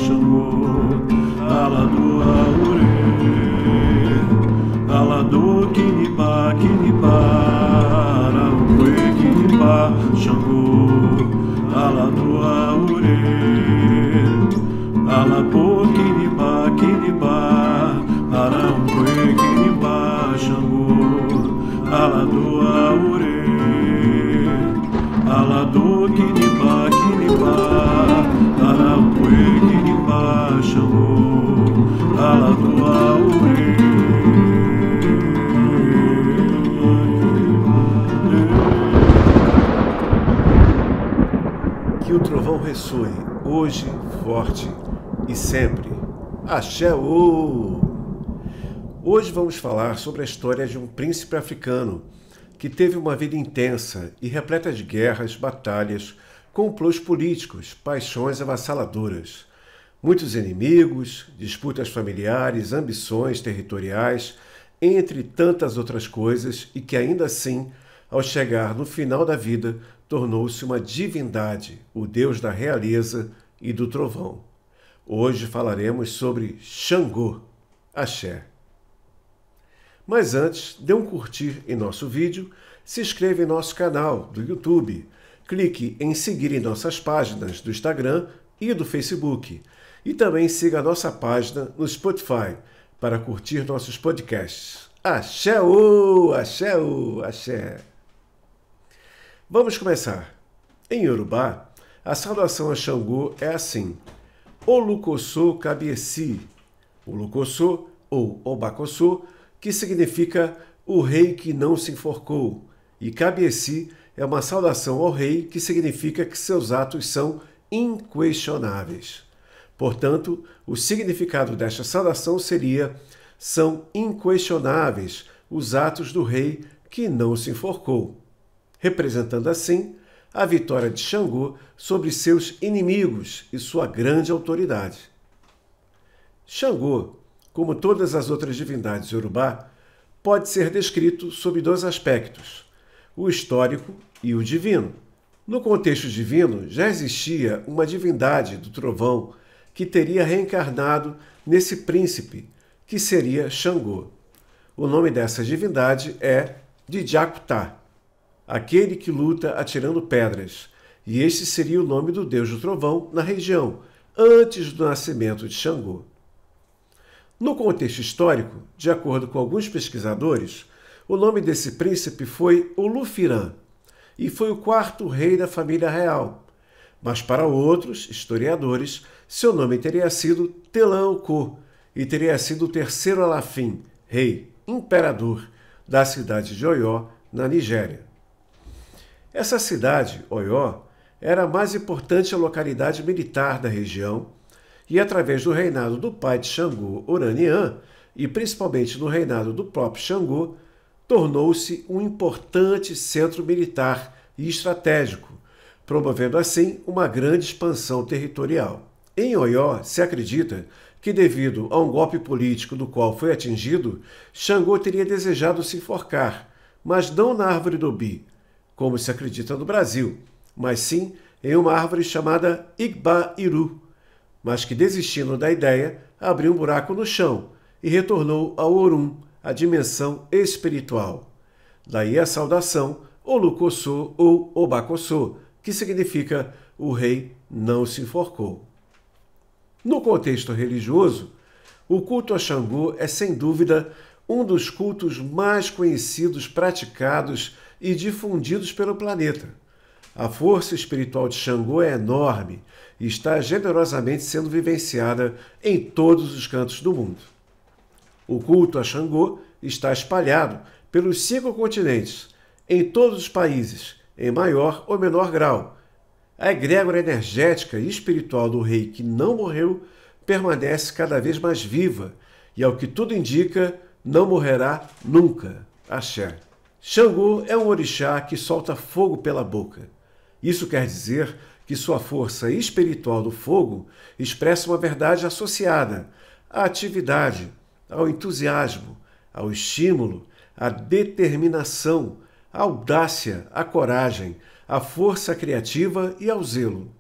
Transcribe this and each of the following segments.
Xangô, Aladu Aure, Aladu Kinipá, Kinipá, Arauê, Kinipá, Xangô, Aladu Aure, Alapô, Kinipá, Kinipá, Arauê, Kinipá, Xangô, Aladu Aure, Aladu Kinipá, Kinipá, Arauê, Kinipá, Xangô, Aladu Aure. Que o trovão ressoe, hoje, forte e sempre. Axé-ô! Hoje vamos falar sobre a história de um príncipe africano que teve uma vida intensa e repleta de guerras, batalhas, complôs políticos, paixões avassaladoras. Muitos inimigos, disputas familiares, ambições territoriais, entre tantas outras coisas, e que ainda assim, ao chegar no final da vida, tornou-se uma divindade, o deus da realeza e do trovão. Hoje falaremos sobre Xangô, Axé. Mas antes, dê um curtir em nosso vídeo, se inscreva em nosso canal do YouTube, clique em seguir em nossas páginas do Instagram e do Facebook, e também siga a nossa página no Spotify para curtir nossos podcasts. Axé-ô, axé-ô, axé! Vamos começar. Em Yorubá, a saudação a Xangô é assim: Olukoso Kabiesi, Olukoso ou Obakoso, que significa o rei que não se enforcou, e Kabiesi é uma saudação ao rei que significa que seus atos são inquestionáveis. Portanto, o significado desta saudação seria: são inquestionáveis os atos do rei que não se enforcou, representando assim a vitória de Xangô sobre seus inimigos e sua grande autoridade. Xangô, como todas as outras divindades iorubá, pode ser descrito sob dois aspectos, o histórico e o divino. No contexto divino, já existia uma divindade do trovão que teria reencarnado nesse príncipe, que seria Xangô. O nome dessa divindade é Djacutá, aquele que luta atirando pedras, e este seria o nome do deus do trovão na região, antes do nascimento de Xangô. No contexto histórico, de acordo com alguns pesquisadores, o nome desse príncipe foi Olufirã, e foi o quarto rei da família real. Mas para outros historiadores, seu nome teria sido Telã-Okô, e teria sido o terceiro Alafim, rei, imperador, da cidade de Oió, na Nigéria. Essa cidade, Oió, era a mais importante localidade militar da região e, através do reinado do pai de Xangô, Oraniã, e principalmente no reinado do próprio Xangô, tornou-se um importante centro militar e estratégico, promovendo assim uma grande expansão territorial. Em Oió, se acredita que, devido a um golpe político do qual foi atingido, Xangô teria desejado se enforcar, mas não na árvore do Obi, como se acredita no Brasil, mas sim em uma árvore chamada Igba-Iru, mas que, desistindo da ideia, abriu um buraco no chão e retornou ao Orum, a dimensão espiritual. Daí a saudação Olukoso ou Obakoso, que significa o rei não se enforcou. No contexto religioso, o culto a Xangô é, sem dúvida, um dos cultos mais conhecidos, praticados e difundidos pelo planeta. A força espiritual de Xangô é enorme e está generosamente sendo vivenciada em todos os cantos do mundo. O culto a Xangô está espalhado pelos 5 continentes, em todos os países, em maior ou menor grau. A egrégora energética e espiritual do rei que não morreu permanece cada vez mais viva e, ao que tudo indica, não morrerá nunca. Axé. Xangô é um orixá que solta fogo pela boca. Isso quer dizer que sua força espiritual do fogo expressa uma verdade associada à atividade, ao entusiasmo, ao estímulo, à determinação, à audácia, à coragem, à força criativa e ao zelo.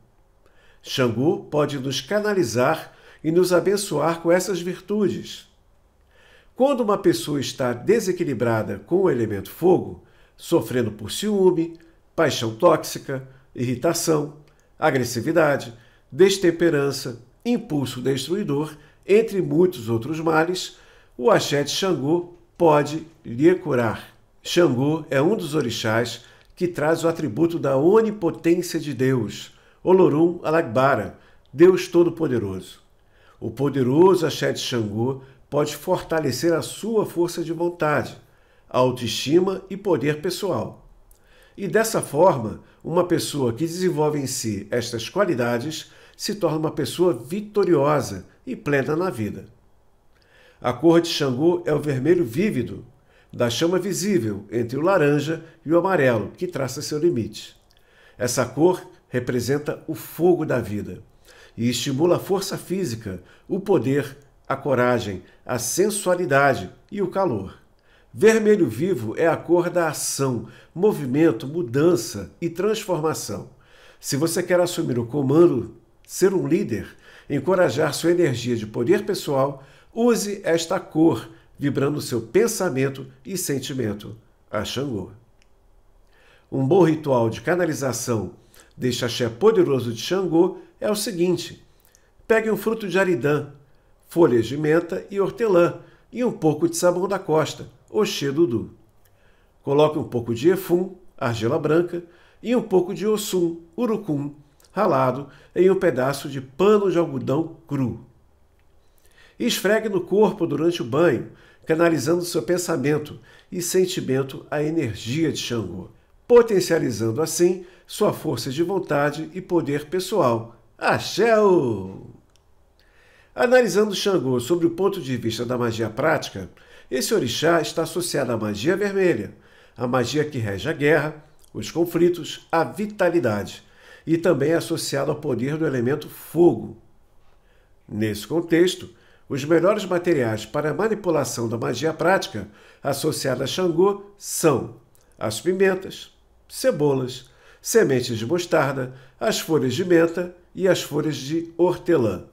Xangô pode nos canalizar e nos abençoar com essas virtudes. Quando uma pessoa está desequilibrada com o elemento fogo, sofrendo por ciúme, paixão tóxica, irritação, agressividade, destemperança, impulso destruidor, entre muitos outros males, o axé de Xangô pode lhe curar. Xangô é um dos orixás que traz o atributo da onipotência de Deus, Olorum Alagbara, Deus Todo-Poderoso. O poderoso axé de Xangô pode fortalecer a sua força de vontade, autoestima e poder pessoal. E dessa forma, uma pessoa que desenvolve em si estas qualidades se torna uma pessoa vitoriosa e plena na vida. A cor de Xangô é o vermelho vívido, da chama visível entre o laranja e o amarelo, que traça seu limite. Essa cor representa o fogo da vida e estimula a força física, o poder, a coragem, a sensualidade e o calor. Vermelho vivo é a cor da ação, movimento, mudança e transformação. Se você quer assumir o comando, ser um líder, encorajar sua energia de poder pessoal, use esta cor, vibrando seu pensamento e sentimento a Xangô. Um bom ritual de canalização deste axé poderoso de Xangô é o seguinte: pegue um fruto de aridã, folhas de menta e hortelã e um pouco de sabão da costa, Oxê Dudu. Coloque um pouco de efum, argila branca, e um pouco de ossum, urucum, ralado em um pedaço de pano de algodão cru. Esfregue no corpo durante o banho, canalizando seu pensamento e sentimento à energia de Xangô, potencializando assim sua força de vontade e poder pessoal. Axé-o! Analisando Xangô sob o ponto de vista da magia prática, esse orixá está associado à magia vermelha, a magia que rege a guerra, os conflitos, a vitalidade, e também é associado ao poder do elemento fogo. Nesse contexto, os melhores materiais para a manipulação da magia prática associada a Xangô são as pimentas, cebolas, sementes de mostarda, as folhas de menta e as folhas de hortelã,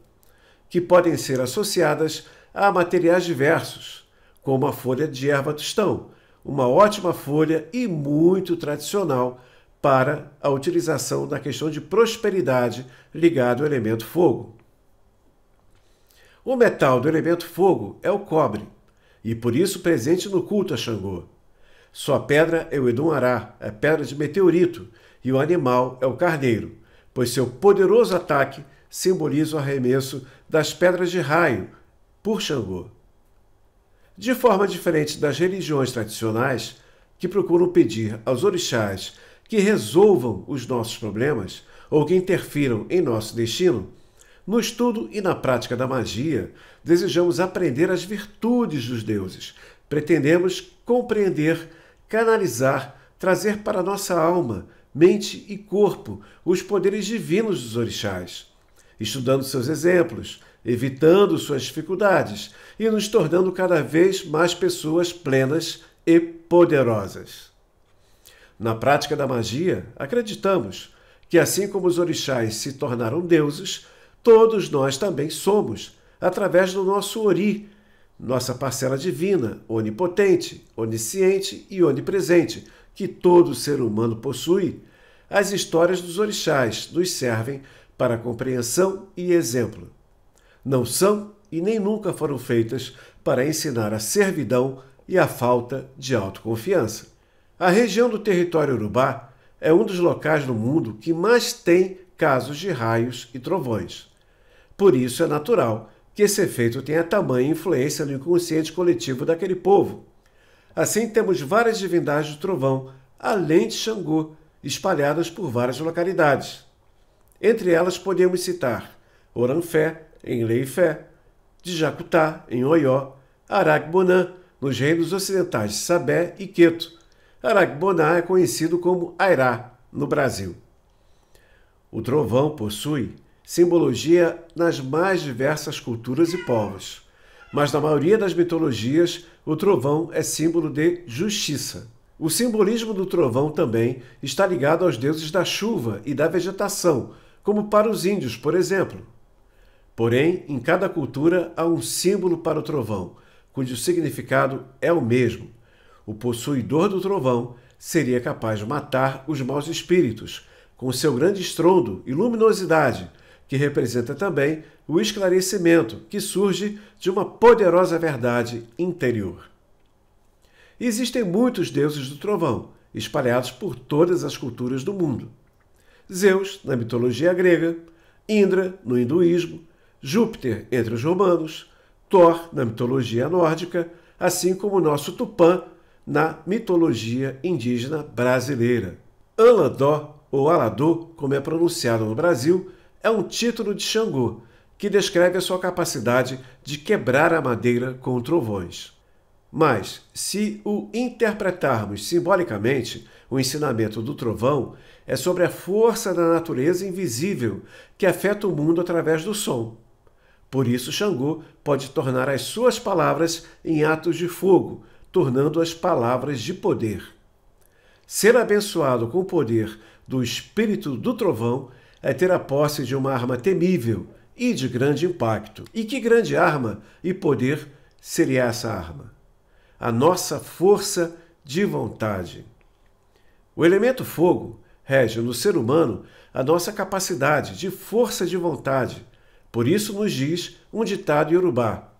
que podem ser associadas a materiais diversos, como a folha de erva-tostão, uma ótima folha e muito tradicional para a utilização da questão de prosperidade ligada ao elemento fogo. O metal do elemento fogo é o cobre, e por isso presente no culto a Xangô. Sua pedra é o Edum-Ará, a pedra de meteorito, e o animal é o carneiro, pois seu poderoso ataque simboliza o arremesso das pedras de raio por Xangô. De forma diferente das religiões tradicionais, que procuram pedir aos orixás que resolvam os nossos problemas ou que interfiram em nosso destino, no estudo e na prática da magia, desejamos aprender as virtudes dos deuses. Pretendemos compreender, canalizar, trazer para nossa alma, mente e corpo os poderes divinos dos orixás, estudando seus exemplos, evitando suas dificuldades e nos tornando cada vez mais pessoas plenas e poderosas. Na prática da magia, acreditamos que assim como os orixás se tornaram deuses, todos nós também somos, através do nosso Ori, nossa parcela divina, onipotente, onisciente e onipresente, que todo ser humano possui. As histórias dos orixás nos servem para compreensão e exemplo. Não são e nem nunca foram feitas para ensinar a servidão e a falta de autoconfiança. A região do território Urubá é um dos locais no mundo que mais tem casos de raios e trovões. Por isso é natural que esse efeito tenha tamanha influência no inconsciente coletivo daquele povo. Assim, temos várias divindades do trovão, além de Xangô, espalhadas por várias localidades. Entre elas podemos citar Oranfé, em Leifé, Djacutá, em Oió, Aragbonã, nos reinos ocidentais de Sabé e Queto. Aragbonã é conhecido como Airá, no Brasil. O trovão possui simbologia nas mais diversas culturas e povos, mas na maioria das mitologias, o trovão é símbolo de justiça. O simbolismo do trovão também está ligado aos deuses da chuva e da vegetação, como para os índios, por exemplo. Porém, em cada cultura há um símbolo para o trovão, cujo significado é o mesmo. O possuidor do trovão seria capaz de matar os maus espíritos, com seu grande estrondo e luminosidade, que representa também o esclarecimento que surge de uma poderosa verdade interior. Existem muitos deuses do trovão, espalhados por todas as culturas do mundo. Zeus, na mitologia grega, Indra, no hinduísmo, Júpiter entre os romanos, Thor, na mitologia nórdica, assim como o nosso Tupã, na mitologia indígena brasileira. Aladó, ou Aladô, como é pronunciado no Brasil, é um título de Xangô, que descreve a sua capacidade de quebrar a madeira com trovões. Mas, se o interpretarmos simbolicamente, o ensinamento do trovão é sobre a força da natureza invisível que afeta o mundo através do som. Por isso, Xangô pode tornar as suas palavras em atos de fogo, tornando-as palavras de poder. Ser abençoado com o poder do espírito do trovão é ter a posse de uma arma temível e de grande impacto. E que grande arma e poder seria essa arma? A nossa força de vontade. O elemento fogo rege no ser humano a nossa capacidade de força de vontade. Por isso nos diz um ditado iorubá: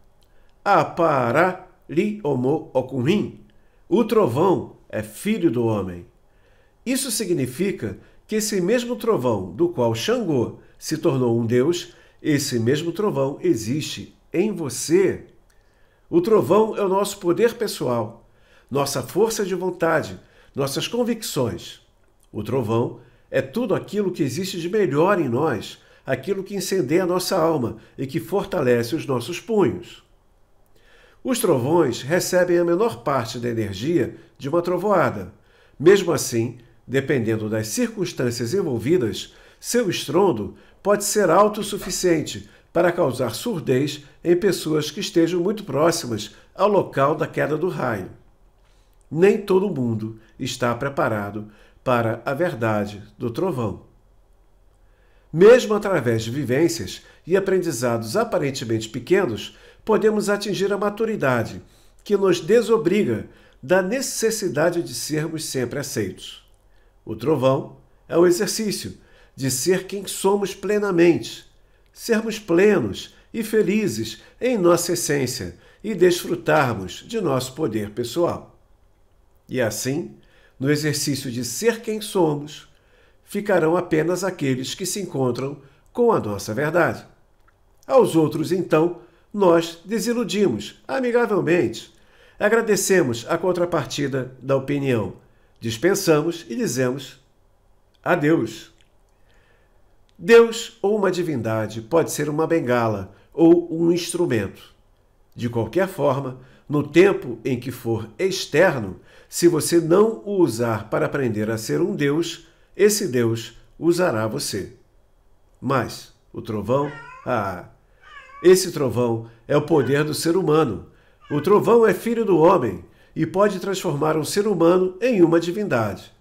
Apará li homo okunrin. O trovão é filho do homem. Isso significa que esse mesmo trovão do qual Xangô se tornou um deus, esse mesmo trovão existe em você. O trovão é o nosso poder pessoal, nossa força de vontade, nossas convicções. O trovão é tudo aquilo que existe de melhor em nós, aquilo que incendeia a nossa alma e que fortalece os nossos punhos. Os trovões recebem a menor parte da energia de uma trovoada. Mesmo assim, dependendo das circunstâncias envolvidas, seu estrondo pode ser alto o suficiente para causar surdez em pessoas que estejam muito próximas ao local da queda do raio. Nem todo mundo está preparado para a verdade do trovão. Mesmo através de vivências e aprendizados aparentemente pequenos, podemos atingir a maturidade, que nos desobriga da necessidade de sermos sempre aceitos. O trovão é o exercício de ser quem somos plenamente, sermos plenos e felizes em nossa essência e desfrutarmos de nosso poder pessoal. E assim, no exercício de ser quem somos, ficarão apenas aqueles que se encontram com a nossa verdade. Aos outros, então, nós desiludimos amigavelmente, agradecemos a contrapartida da opinião, dispensamos e dizemos adeus. Deus ou uma divindade pode ser uma bengala ou um instrumento. De qualquer forma, no tempo em que for externo, se você não o usar para aprender a ser um Deus, esse Deus usará você. Mas o trovão? Esse trovão é o poder do ser humano. O trovão é filho do homem e pode transformar um ser humano em uma divindade.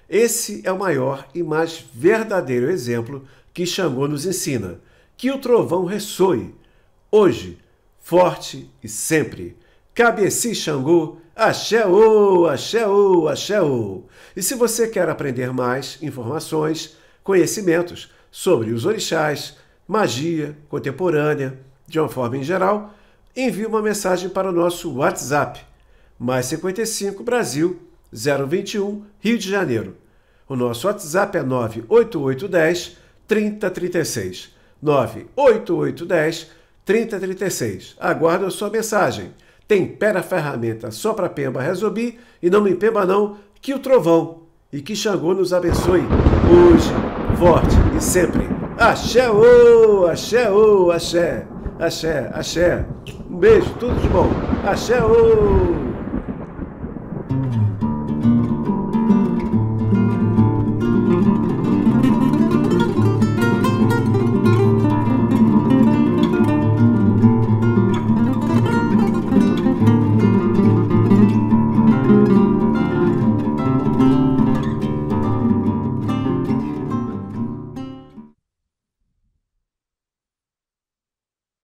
Esse é o maior e mais verdadeiro exemplo que Xangô nos ensina, que o trovão ressoe, hoje, forte e sempre. Cabe-se Xangô, axé-ô, axé-ô, axé-ô. E se você quer aprender mais informações, conhecimentos sobre os orixás, magia contemporânea, de uma forma em geral, envie uma mensagem para o nosso WhatsApp, +55 Brasil 021 Rio de Janeiro. O nosso WhatsApp é 98810 3036. 98810 3036. Aguardo a sua mensagem. Tempera a ferramenta só para Pemba Resolvi e não me pemba não, que o trovão e que Xangô nos abençoe hoje, forte e sempre. Axé, ô, axé, ô, axé, axé, axé. Um beijo, tudo de bom. Axé, ô.